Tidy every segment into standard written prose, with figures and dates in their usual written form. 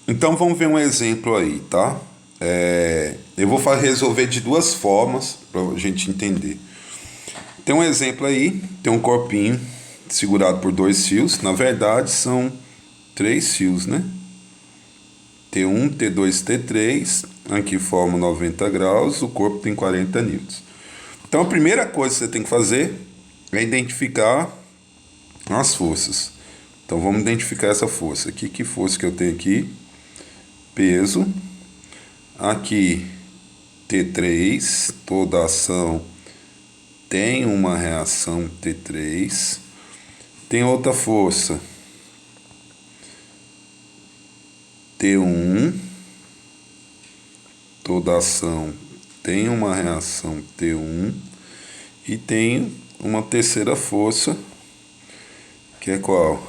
Então vamos ver um exemplo aí, tá? Eu vou resolver de duas formas para a gente entender. Tem um exemplo aí, tem um corpinho segurado por dois fios. Na verdade são três fios, né? T1, T2, T3. Aqui forma 90 graus, o corpo tem 40 newtons. Então a primeira coisa que você tem que fazer é identificar as forças. Então vamos identificar essa força aqui. Que força que eu tenho aqui? Peso. Aqui T3, toda ação tem uma reação T3. Tem outra força T1, toda ação tem uma reação T1. E tem uma terceira força, que é qual?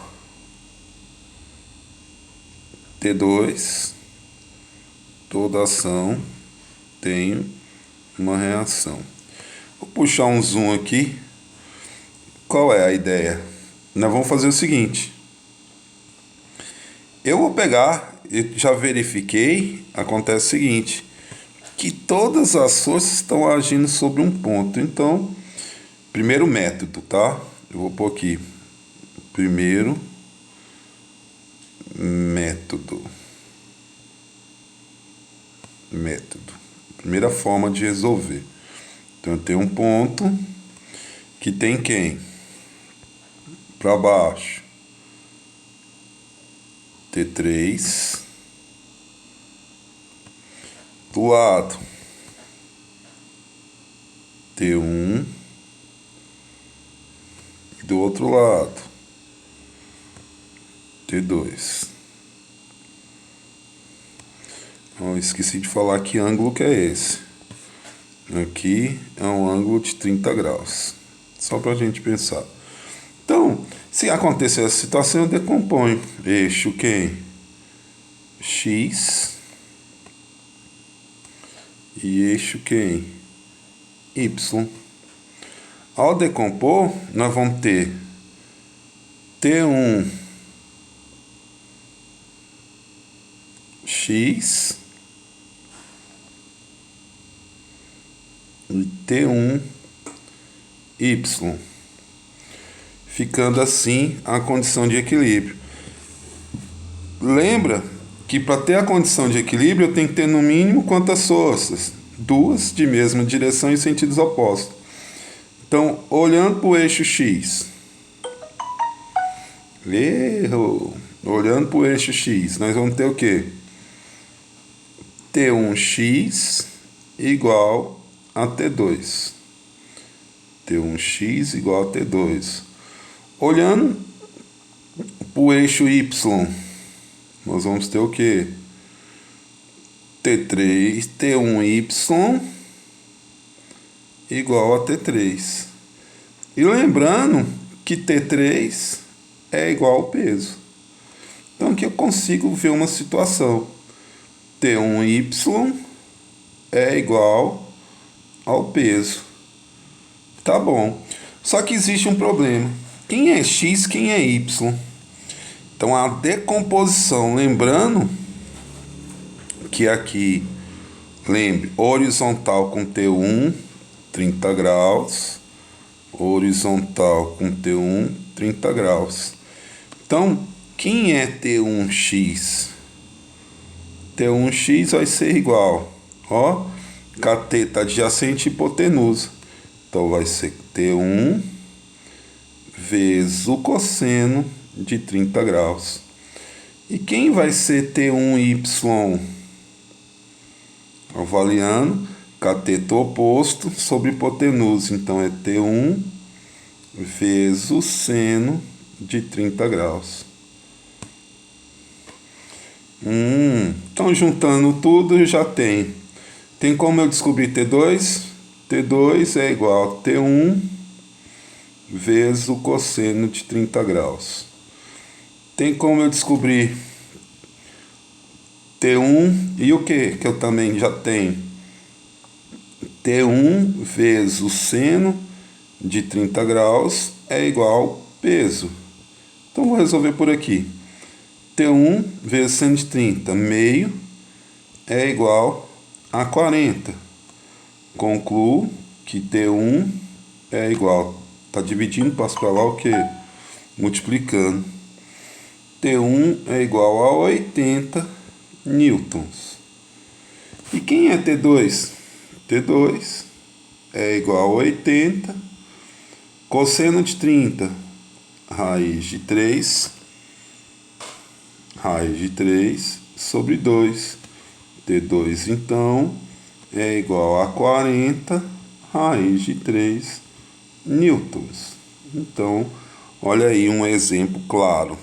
T2, toda ação tem uma reação. Vou puxar um zoom aqui. Qual é a ideia? Nós vamos fazer o seguinte. Eu vou pegar, já verifiquei, acontece o seguinte, que todas as forças estão agindo sobre um ponto. Então, primeiro método, tá? Eu vou pôr aqui. Primeiro método. Primeira forma de resolver. Então eu tenho um ponto que tem quem? Para baixo. T3. Do lado. T1. E do outro lado. T2. Oh, esqueci de falar que ângulo que é esse. Aqui é um ângulo de 30 graus. Só para a gente pensar. Então, se acontecer essa situação, eu decomponho eixo quem? X. E eixo quem? Y. Ao decompor, nós vamos ter T1 X e T1 Y, ficando assim a condição de equilíbrio. Lembra que para ter a condição de equilíbrio eu tenho que ter no mínimo quantas forças? Duas de mesma direção em sentidos opostos. Então, olhando para o eixo X, olhando para o eixo X, nós vamos ter o quê? T1x igual a T2. T1x igual a T2. Olhando para o eixo Y, nós vamos ter o quê? T3, T1y igual a T3. E lembrando que T3 é igual ao peso. Então aqui eu consigo ver uma situação. T1y é igual ao peso. Tá bom. Só que existe um problema. Quem é x, quem é y? Então a decomposição, lembrando que aqui, lembre, horizontal com T1, 30 graus. Horizontal com T1, 30 graus. Então, quem é T1x? T1x vai ser igual, ó, cateto adjacente e hipotenusa. Então vai ser T1 vezes o cosseno de 30 graus. E quem vai ser T1y? Avaliando cateto oposto sobre hipotenusa. Então é T1 vezes o seno de 30 graus. Então juntando tudo eu já tenho. Tem como eu descobrir T2? T2 é igual a T1 vezes o cosseno de 30 graus. Tem como eu descobrir T1 e o que eu também já tenho? T1 vezes o seno de 30 graus é igual ao peso. Então vou resolver por aqui. T1 vezes seno de 30, meio, é igual a 40. Concluo que T1 é igual, está dividindo, passo para lá o quê? Multiplicando. T1 é igual a 80 newtons. E quem é T2? T2 é igual a 80 cosseno de 30, raiz de 3 sobre 2. T2, então, é igual a 40 raiz de 3 newtons. Então, olha aí um exemplo claro.